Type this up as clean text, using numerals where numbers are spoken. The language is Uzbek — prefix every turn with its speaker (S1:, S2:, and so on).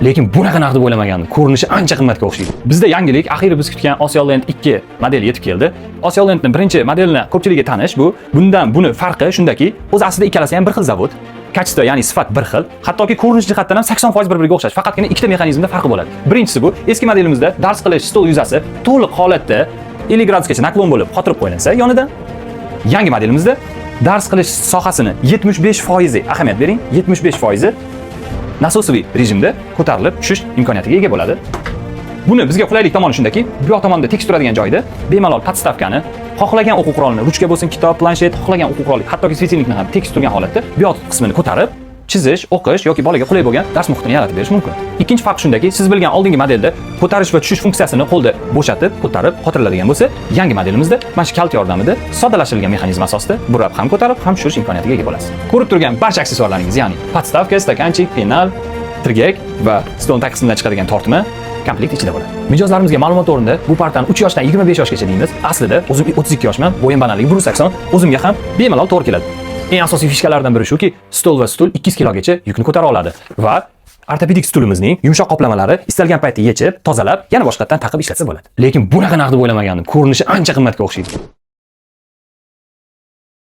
S1: Lekin bunaqa narx deb o'ylamagandim. Ko'rinishi ancha qimmatga o'xshaydi. Bizda yangilik, axiyri biz kutgan Osiyo Land 2 modeli yetib keldi. Osiyo Landning birinchi modelini ko'pchilikga tanish bu. Buni farqi shundaki, o'zi aslida ikkalasi ham bir xil zavod. Kachito, ya'ni sifat bir xil. Hattoki ko'rinish jihatdan ham 80% bir-biriga o'xshash. Faqatgina ikkita mexanizmda farqi bo'ladi. Birinchisi bu, eski modelimizda dars qilish stol yuzasi to'liq holatda 50 gradusgacha naklon bo'lib qotirib qo'yilsa yonidan. Yangi modelimizda dars qilish sohasini 75% ahamiyat bering, 75% nasosiy rejimda ko'tarilib tushish imkoniyatiga ega bo'ladi. Buni bizga qulaylik tomoni shundaki, bu yoq tomonda tekst turadigan joyda bemalol podstavkani, xohlagan o'quv qurolini, ruchka bo'lsin, kitob, planshet, xohlagan o'quv quroli, hattoki svetilnikni ham tekst turgan holatda bu yoq qismini ko'tarib, chizish, o'qish yoki bolaga qulay bo'lgan dars muhitini yaratib berish mumkin. Ikkinchi farq shundaki, siz bilgan oldingi modelda ko'tarish va tushish funksiyasini qo'lda bo'shatib, ko'tarib qotiriladigan bo'lsa, yangi modelimizda mana shu kalt yordamida soddalashtirilgan mexanizm asosida burab ham ko'tarib, ham tushirish imkoniyatiga ega bo'lasiz. Ko'rib turgan barcha aksessuarlaringiz, ya'ni podstavka, stakanchik, penal, tirgak va stol tag qismidan chiqadigan tortma komplekt ichida bo'ladi. Mijozlarimizga ma'lumot o'rnida bu partani 3 yoshdan 25 yoshgacha deymiz. Aslida o'zim 32 yoshman, bo'yim balandligi 180, o'zimga ham bemalol to'g'ri keladi. Eng asosiy fishkalardan biri shuki, stol va stul 200 kilogacha yukni ko'tara oladi va ortopedik stulimizning yumshoq qoplamalari istalgan paytda yechib, tozalab, yana boshqatdan taqib ishlatsa bo'ladi. Lekin bunaqa narx deb o'ylamagandim. Ko'rinishi ancha qimmatga o'xshaydi.